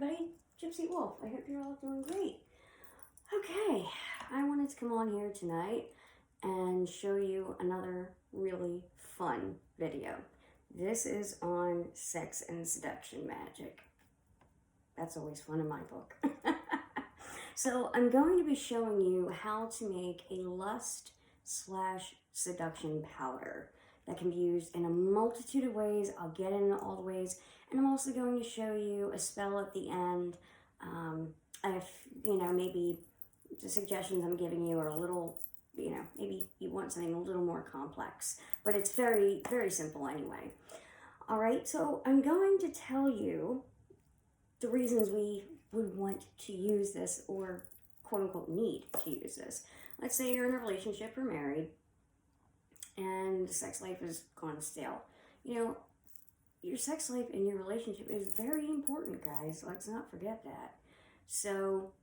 everybody, Gypsy Wolf. I hope you're all doing great. Okay, I wanted to come on here tonight and show you another really fun video. This is on sex and seduction magic. That's always fun in my book. So I'm going to be showing you how to make a lust/seduction powder that can be used in a multitude of ways. I'll get into all the ways, and I'm also going to show you a spell at the end. If, maybe the suggestions I'm giving you are a little, maybe you want something a little more complex, but it's very, very simple anyway. All right, so I'm going to tell you the reasons we would want to use this, or quote unquote need to use this. Let's say you're in a relationship or married and the sex life has gone stale. Your sex life in your relationship is very important, guys. Let's not forget that. So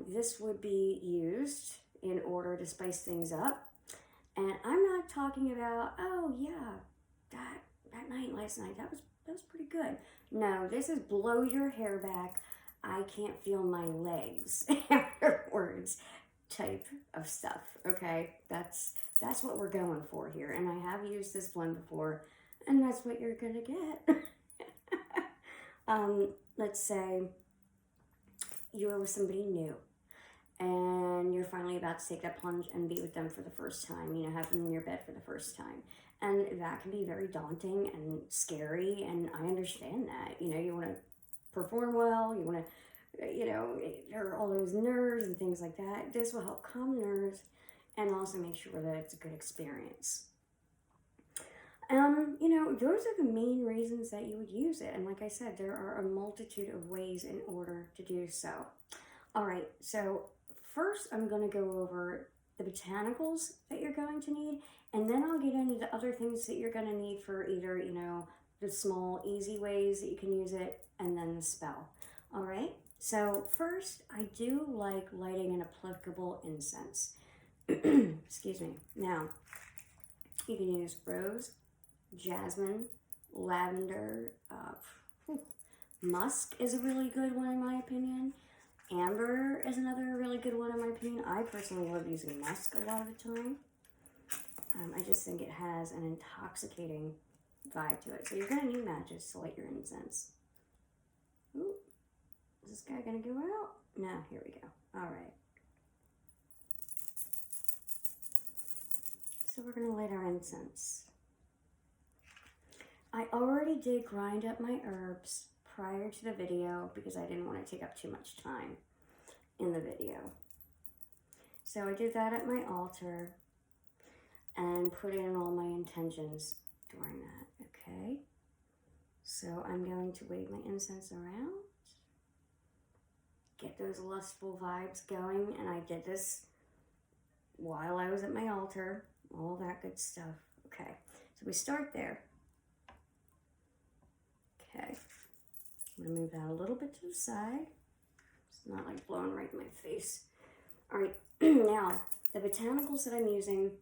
this would be used in order to spice things up. And I'm not talking about, oh yeah, that night last night, that was pretty good. No, this is blow your hair back, I can't feel my legs afterwards type of stuff, okay? That's what we're going for here. And I have used this blend before, and that's what you're gonna get. Let's say you're with somebody new and you're finally about to take that plunge and be with them for the first time, have them in your bed for the first time. And that can be very daunting and scary, and I understand that. You want to perform well, you want to, there are all those nerves and things like that. This will help calm nerves and also make sure that it's a good experience. Those are the main reasons that you would use it. And like I said, there are a multitude of ways in order to do so. All right, so first I'm going to go over the botanicals that you're going to need, and then I'll get into the other things that you're going to need for either, the small, easy ways that you can use it, and then the spell. All right, so first, I do like lighting an applicable incense. Excuse me. Now, you can use rose, jasmine, lavender, musk is a really good one in my opinion. Amber is another really good one in my opinion. I personally love using musk a lot of the time. I just think it has an intoxicating vibe to it. So you're going to need matches to light your incense. Ooh, is this guy going to go out? No, here we go. All right. So we're going to light our incense. I already did grind up my herbs prior to the video because I didn't want to take up too much time in the video. So I did that at my altar and put in all my intentions during that, okay? So I'm going to wave my incense around, get those lustful vibes going, and I did this while I was at my altar, all that good stuff. Okay, so we start there. Okay, I'm gonna move that a little bit to the side. It's not like blowing right in my face. All right, now the botanicals that I'm using,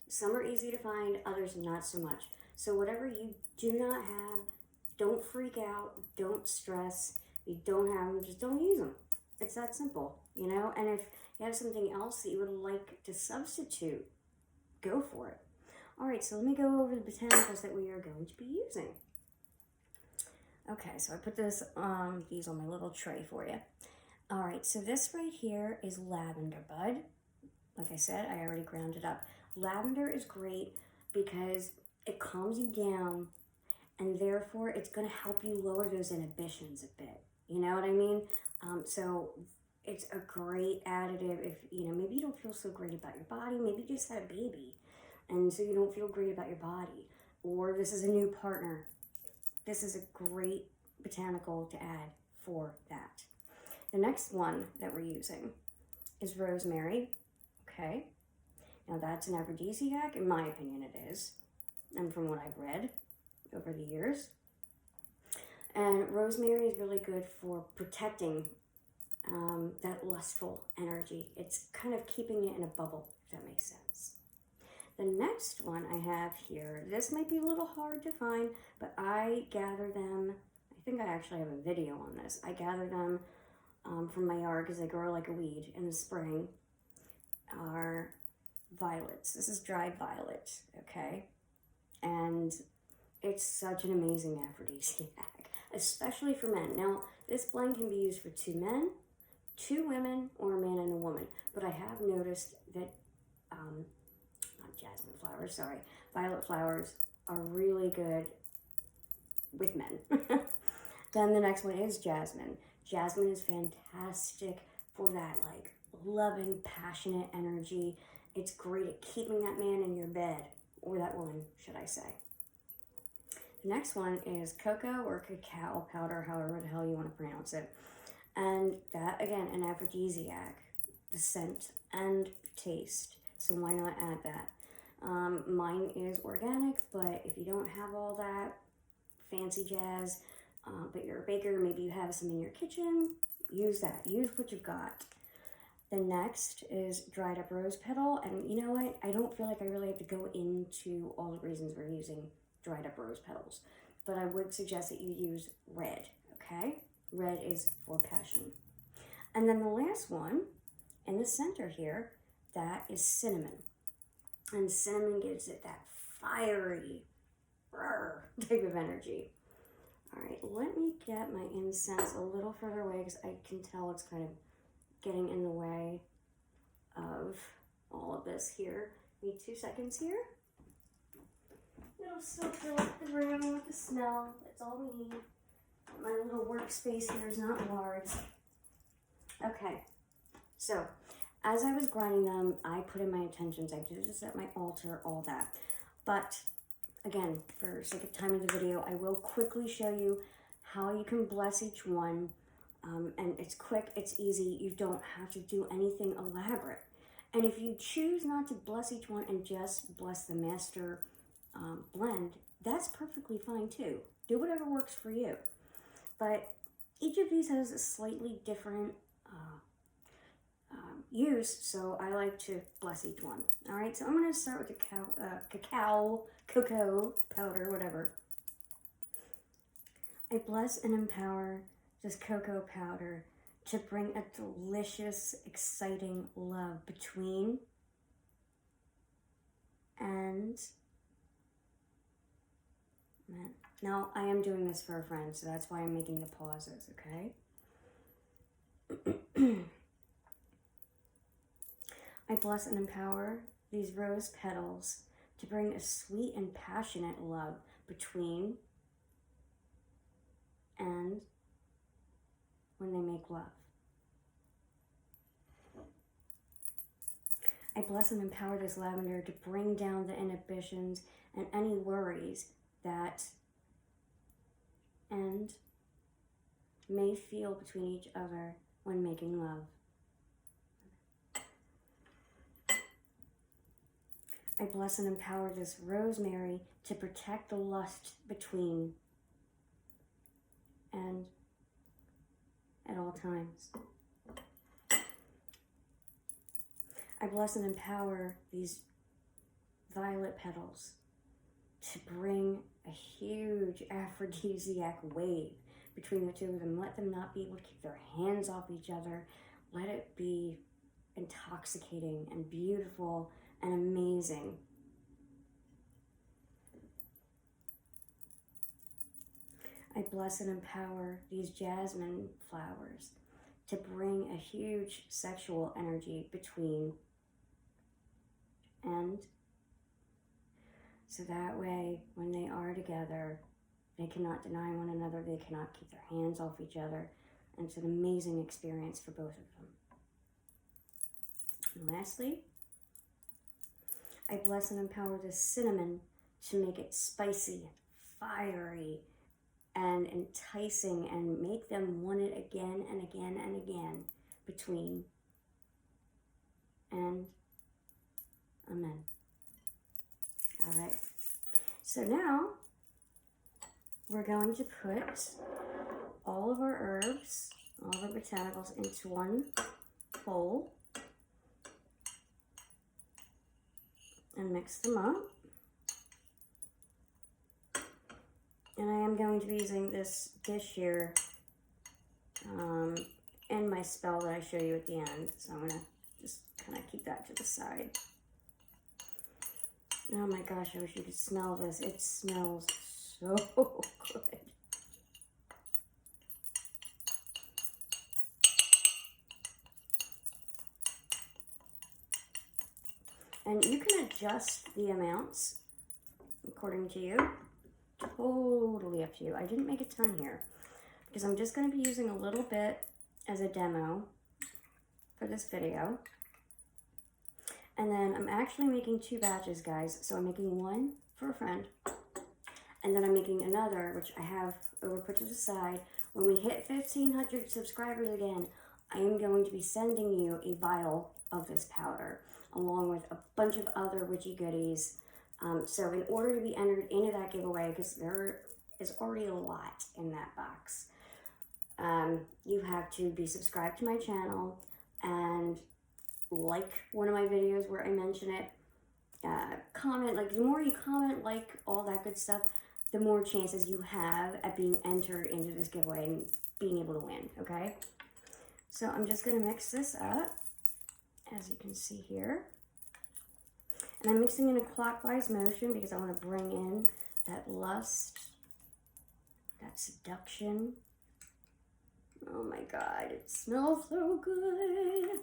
some are easy to find, others not so much. So whatever you do not have, don't freak out, don't stress. If you don't have them, just don't use them. It's that simple, And if you have something else that you would like to substitute, go for it. All right, so let me go over the botanicals that we are going to be using. Okay, so I put these on my little tray for you. All right, so this right here is lavender bud. Like I said, I already ground it up. Lavender is great because it calms you down, and therefore it's going to help you lower those inhibitions a bit. You know what I mean? So it's a great additive if, maybe you don't feel so great about your body. Maybe you just had a baby, and so you don't feel great about your body. Or this is a new partner. This is a great botanical to add for that. The next one that we're using is rosemary. Okay. Now that's an aphrodisiac, in my opinion it is, and from what I've read over the years. And rosemary is really good for protecting that lustful energy. It's kind of keeping it in a bubble, if that makes sense. The next one I have here, this might be a little hard to find, but I gather them, I think I actually have a video on this. I gather them from my yard because they grow like a weed in the spring, are violets. This is dried violet, okay? And it's such an amazing aphrodisiac, especially for men. Now, this blend can be used for 2 men, 2 women, or a man and a woman. But I have noticed that, not jasmine flowers, sorry, violet flowers are really good with men. Then the next one is jasmine. Jasmine is fantastic for that, like, loving, passionate energy. It's great at keeping that man in your bed, or that woman, should I say. The next one is cocoa or cacao powder, however the hell you want to pronounce it. And that, again, an aphrodisiac, the scent and taste. So why not add that? Mine is organic, but if you don't have all that fancy jazz, but you're a baker, maybe you have some in your kitchen, use that. Use what you've got. The next is dried up rose petal. And you know what? I don't feel like I really have to go into all the reasons we're using dried up rose petals. But I would suggest that you use red, okay? Red is for passion. And then the last one in the center here, that is cinnamon. And cinnamon gives it that fiery type of energy. All right, let me get my incense a little further away because I can tell it's kind of getting in the way of all of this here. Need 2 seconds here. It'll still fill up the room with the smell. That's all we need. My little workspace here is not large. Okay, so as I was grinding them, I put in my intentions. I did this at my altar, all that. But again, for sake of time of the video, I will quickly show you how you can bless each one. And it's quick, it's easy. You don't have to do anything elaborate. And if you choose not to bless each one and just bless the master blend, that's perfectly fine too. Do whatever works for you. But each of these has a slightly different use, so I like to bless each one. All right, so I'm going to start with the cocoa powder, whatever. I bless and empower this cocoa powder to bring a delicious, exciting love between and men. Now, I am doing this for a friend, so that's why I'm making the pauses, okay? I bless and empower these rose petals to bring a sweet and passionate love between and when they make love. I bless and empower this lavender to bring down the inhibitions and any worries that and may feel between each other when making love. I bless and empower this rosemary to protect the lust between and at all times. I bless and empower these violet petals to bring a huge aphrodisiac wave between the two of them. Let them not be able to keep their hands off each other. Let it be intoxicating and beautiful and amazing. I bless and empower these jasmine flowers to bring a huge sexual energy between and so that way when they are together, they cannot deny one another, they cannot keep their hands off each other, and it's an amazing experience for both of them. And lastly, I bless and empower the cinnamon to make it spicy, fiery, and enticing, and make them want it again and again and again between and amen. All right, so now we're going to put all of our herbs, all of our botanicals into one bowl and mix them up. And I am going to be using this dish here in my spell that I show you at the end. So I'm going to just kind of keep that to the side. Oh my gosh, I wish you could smell this. It smells so good. And you can adjust the amounts according to you. Totally up to you. I didn't make a ton here because I'm just going to be using a little bit as a demo for this video. And then I'm actually making 2 batches, guys. So I'm making one for a friend, and then I'm making another, which I have over put to the side. When we hit 1,500 subscribers again, I am going to be sending you a vial of this powder, along with a bunch of other witchy goodies. So in order to be entered into that giveaway, because there is already a lot in that box, you have to be subscribed to my channel and like one of my videos where I mention it. Comment, like the more you comment, like all that good stuff, the more chances you have at being entered into this giveaway and being able to win, okay? So I'm just going to mix this up, as you can see here. And I'm mixing in a clockwise motion because I want to bring in that lust, that seduction. Oh my God, it smells so good.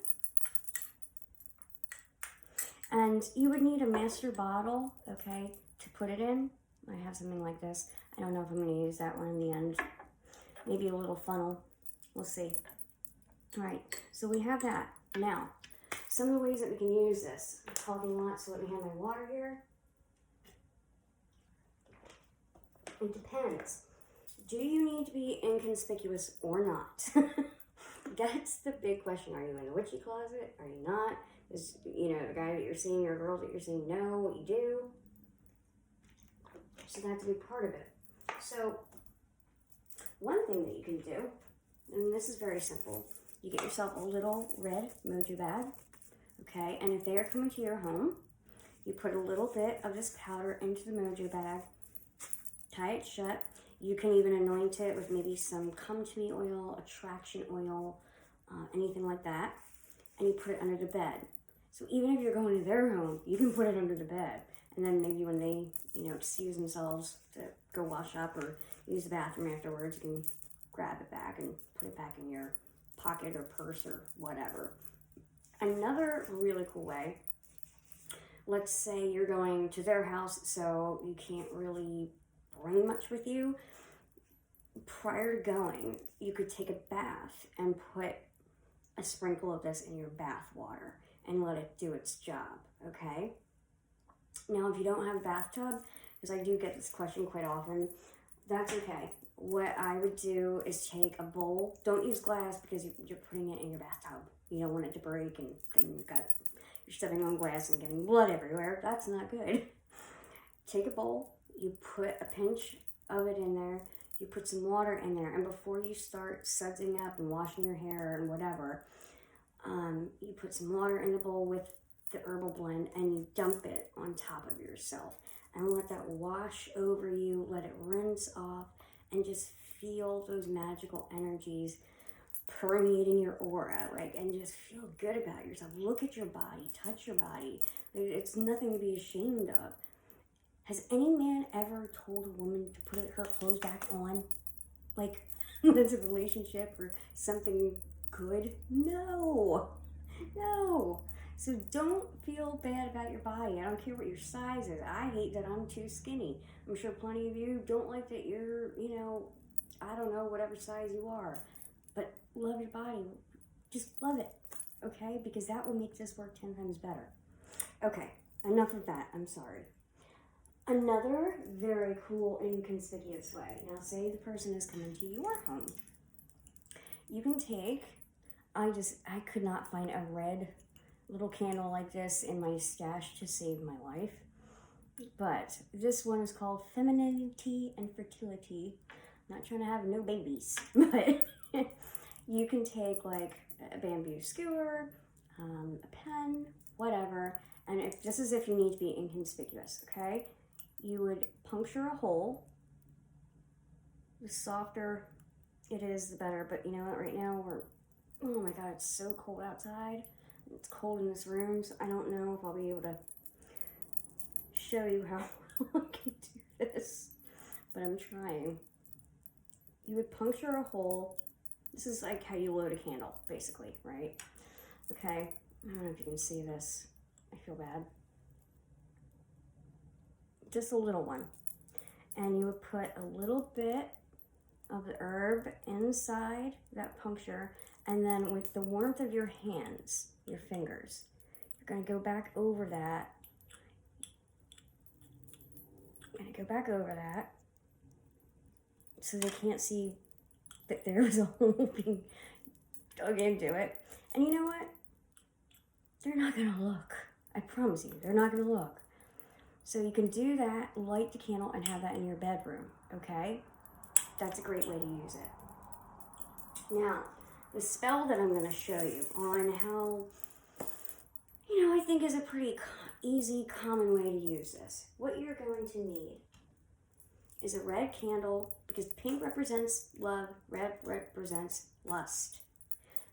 And you would need a master bottle, okay, to put it in. I have something like this. I don't know if I'm going to use that one in the end. Maybe a little funnel. We'll see. All right, so we have that. Now, some of the ways that we can use this. I'm talking a lot, so let me have my water here. It depends. Do you need to be inconspicuous or not? That's the big question. Are you in the witchy closet? Are you not? Is, you know, the guy that you're seeing or girl that you're seeing know what you do? So that's a big part of it. So one thing that you can do, and this is very simple, you get yourself a little red mojo bag, okay? And if they are coming to your home, you put a little bit of this powder into the mojo bag, tie it shut. You can even anoint it with maybe some come to me oil, attraction oil, anything like that. And you put it under the bed. So even if you're going to their home, you can put it under the bed. And then maybe when they, you know, excuse themselves to go wash up or use the bathroom afterwards, you can grab it back and put it back in your pocket or purse or whatever. Another really cool way, let's say you're going to their house, so you can't really bring much with you. Prior to going, you could take a bath and put a sprinkle of this in your bath water and let it do its job, okay? Now, if you don't have a bathtub, because I do get this question quite often, that's okay. What I would do is take a bowl. Don't use glass because you're putting it in your bathtub. You don't want it to break and then you're stepping on glass and getting blood everywhere. That's not good. Take a bowl, you put a pinch of it in there, you put some water in there, and before you start sudsing up and washing your hair and whatever, you put some water in the bowl with the herbal blend and you dump it on top of yourself and let that wash over you, let it rinse off, and just feel those magical energies permeating your aura, like, and just feel good about yourself. Look at your body, touch your body. It's nothing to be ashamed of. Has any man ever told a woman to put her clothes back on? Like, that's a relationship or something good? No. So don't feel bad about your body. I don't care what your size is. I hate that I'm too skinny. I'm sure plenty of you don't like that you're, you know, I don't know, whatever size you are. But love your body. Just love it, okay? Because that will make this work 10 times better. Okay, enough of that. I'm sorry. Another very cool, inconspicuous way. Now, say the person is coming to your home. You can take, I could not find a red little candle like this in my stash to save my life. But this one is called Femininity and Fertility. I'm not trying to have no babies, but you can take like a bamboo skewer, a pen, whatever. And this is if you need to be inconspicuous, okay? You would puncture a hole The softer it is, the better. But you know what, right now oh my God, it's so cold outside. It's cold in this room, so I don't know if I'll be able to show you how I can do this, but I'm trying. You would puncture a hole. This is like how you load a candle, basically, right? Okay, I don't know if you can see this. I feel bad. Just a little one. And you would put a little bit of the herb inside that puncture, and then with the warmth of your hands, your fingers, you're gonna go back over that. You're gonna go back over that so they can't see that there was a hole being dug into it. And you know what? They're not gonna look. I promise you, they're not gonna look. So you can do that, light the candle, and have that in your bedroom, okay? That's a great way to use it. Now, the spell that I'm going to show you on how, I think is a pretty easy, common way to use this. What you're going to need is a red candle, because pink represents love, red represents lust.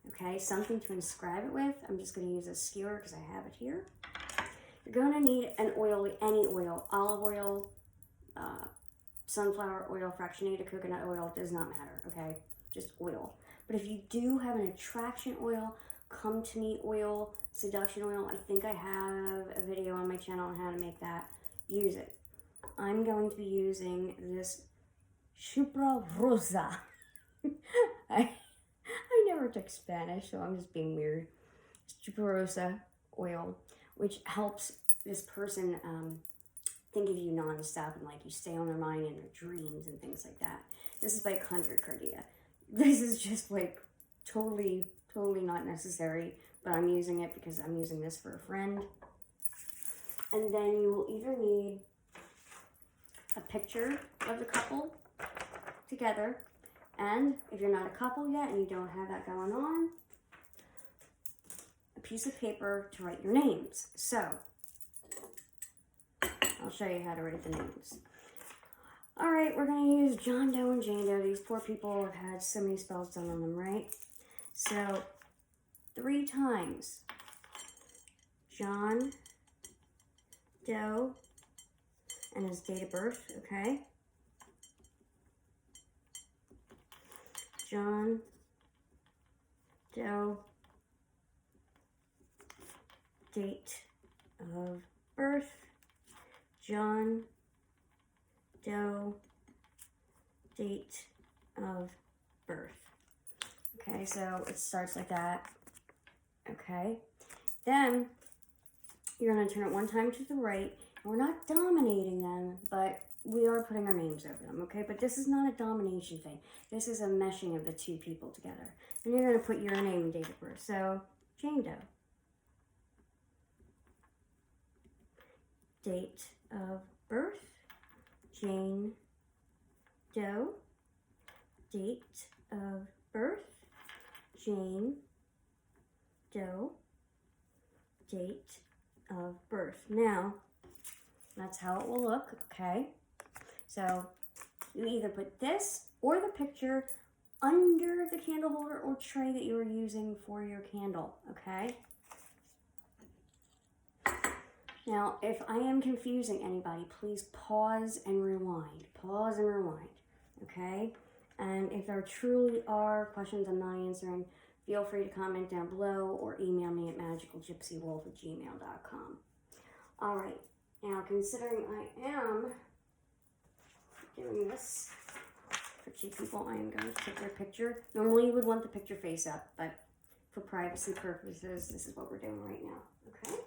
Okay, something to inscribe it with. I'm just going to use a skewer because I have it here. You're going to need an oil, any oil, olive oil, sunflower oil, fractionated coconut oil, does not matter, okay? Just oil. But if you do have an attraction oil, come to me oil, seduction oil, I think I have a video on my channel on how to make that. Use it. I'm going to be using this Chupra Rosa. I never took Spanish, so I'm just being weird. It's Chupra Rosa oil, which helps this person think of you nonstop, and like you stay on their mind in their dreams and things like that. This is by Conjure Cardia. This is just like totally not necessary, but I'm using it because I'm using this for a friend. And then you will either need a picture of the couple together, and if you're not a couple yet and you don't have that going on, a piece of paper to write your names. So I'll show you how to write the names. All right, we're going to use John Doe and Jane Doe. These poor people have had so many spells done on them, right? So 3 times. John Doe and his date of birth, okay? John Doe, date of birth. John Doe, date of birth. Okay, so it starts like that. Okay, then you're going to turn it 1 time to the right. We're not dominating them, but we are putting our names over them, okay? But this is not a domination thing. This is a meshing of the 2 people together. And you're going to put your name and date of birth. So, Jane Doe. Date of birth, Jane Doe. Date of birth, Jane Doe. Date of birth. Now, that's how it will look, okay? So, you either put this or the picture under the candle holder or tray that you are using for your candle, okay? Now, if I am confusing anybody, please pause and rewind. Pause and rewind, okay? And if there truly are questions I'm not answering, feel free to comment down below or email me at magicalgypsywolf@gmail.com. All right, now considering I am doing this for 2 people, I am going to take their picture. Normally you would want the picture face up, but for privacy purposes, this is what we're doing right now, okay?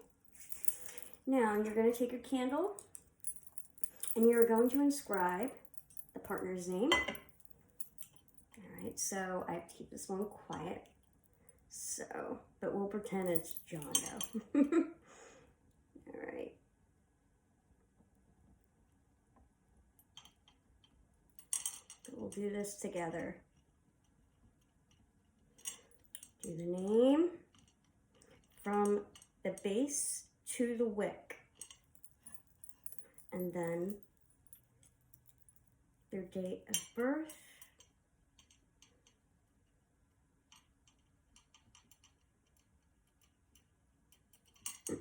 Now, you're going to take your candle, and you're going to inscribe the partner's name. All right, so I have to keep this one quiet. So, but we'll pretend it's John Doe. All right. We'll do this together. Do the name from the base to the wick, and then their date of birth, Got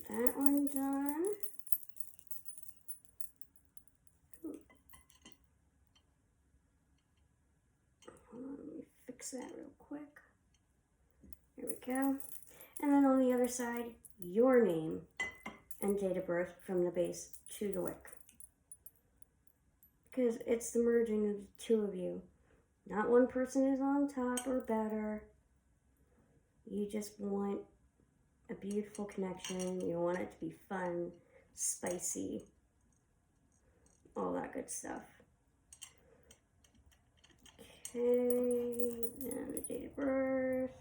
that one done. Hold on, let me fix that real quick. There we go. And then on the other side, your name and date of birth from the base to the wick. Because it's the merging of the two of you. Not one person is on top or better. You just want a beautiful connection. You want it to be fun, spicy, all that good stuff. Okay, and the date of birth.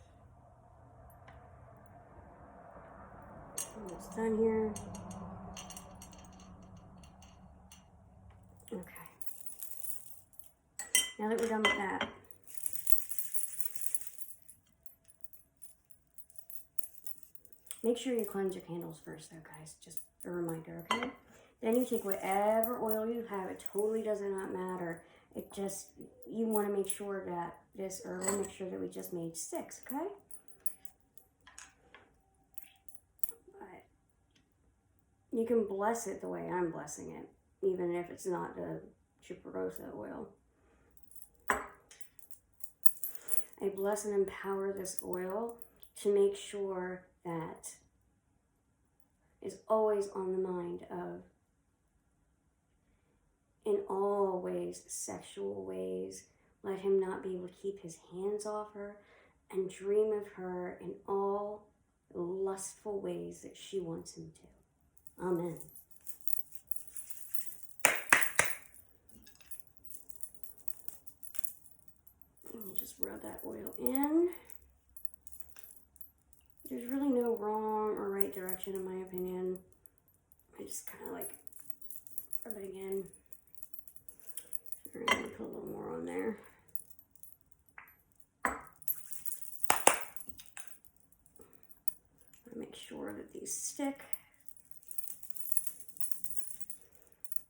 Almost done here. Okay. Now that we're done with that, make sure you cleanse your candles first though, guys. Just a reminder, okay? Then you take whatever oil you have. It totally does not matter. It just, you want to make sure that this herb, make sure that we just made 6, okay? But you can bless it the way I'm blessing it, even if it's not the Chuparosa oil. I bless and empower this oil to make sure that is always on the mind of, in all ways, sexual ways. Let him not be able to keep his hands off her and dream of her in all lustful ways that she wants him to. Amen. Just rub that oil in. There's really no wrong or right direction in my opinion. I just kind of like rub it again. All right, I'm gonna put a little more on there. Make sure that these stick.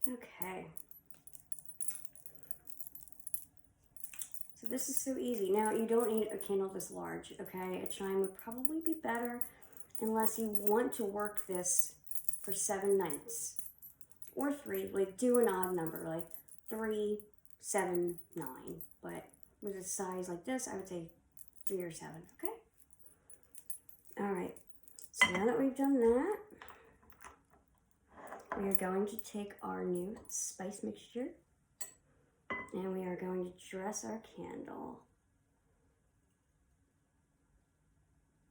Okay. So this is so easy. Now, you don't need a candle this large, okay? A chime would probably be better unless you want to work this for 7 nights. Or 3, like do an odd number, like 3, 7, 9. But with a size like this, I would say 3 or 7, okay? All right, so now that we've done that, we are going to take our new spice mixture and we are going to dress our candle.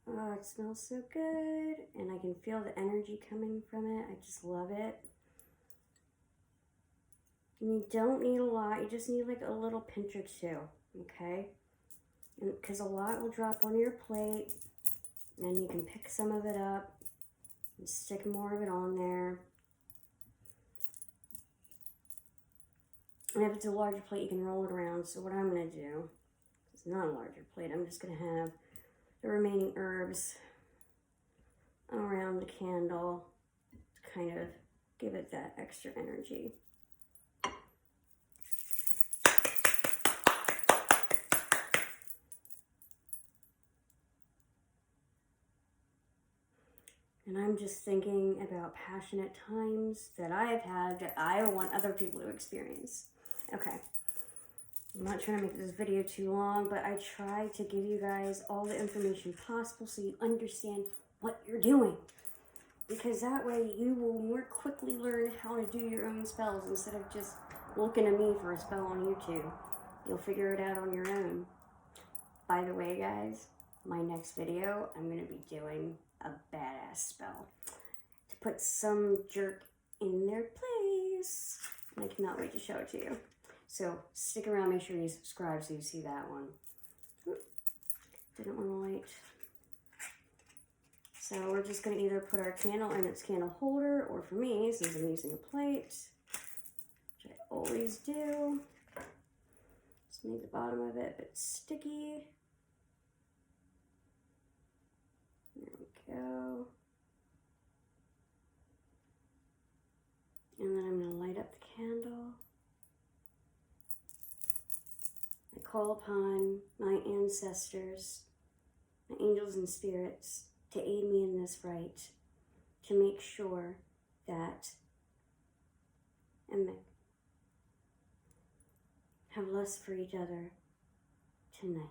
Oh, it smells so good, and I can feel the energy coming from it. I just love it. And you don't need a lot, you just need like a little pinch or 2, okay? And because a lot will drop on your plate, and you can pick some of it up and stick more of it on there. And if it's a larger plate, you can roll it around. So what I'm going to do, it's not a larger plate, I'm just going to have the remaining herbs around the candle to kind of give it that extra energy. And I'm just thinking about passionate times that I have had that I want other people to experience. Okay, I'm not trying to make this video too long, but I try to give you guys all the information possible so you understand what you're doing. Because that way you will more quickly learn how to do your own spells instead of just looking at me for a spell on YouTube. You'll figure it out on your own. By the way, guys, my next video, I'm going to be doing a badass spell to put some jerk in their place. And I cannot wait to show it to you. So stick around, make sure you subscribe so you see that one. Didn't want to light. So we're just going to either put our candle in its candle holder, or for me, since I'm using a plate, which I always do, just make the bottom of it a bit sticky. There we go. And then I'm going to light up the candle. call upon my ancestors, my angels and spirits, to aid me in this right, to make sure that and have lust for each other tonight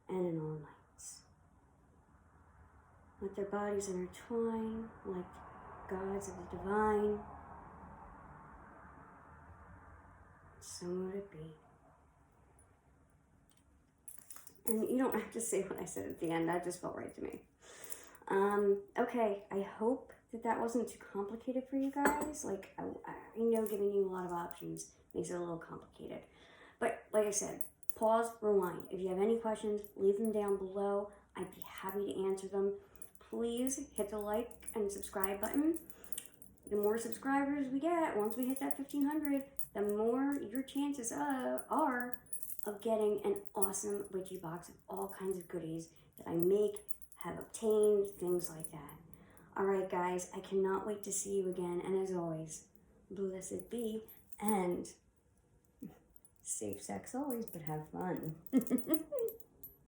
and in all nights. Let their bodies intertwine like gods of the divine. So would it be. And you don't have to say what I said at the end. That just felt right to me. Okay, I hope that wasn't too complicated for you guys. Like, I know giving you a lot of options makes it a little complicated. But like I said, pause, rewind. If you have any questions, leave them down below. I'd be happy to answer them. Please hit the like and subscribe button. The more subscribers we get, once we hit that 1,500, the more your chances are of getting an awesome witchy box of all kinds of goodies that I make, have obtained, things like that. Alright guys, I cannot wait to see you again, and as always, blessed be, and safe sex always, but have fun.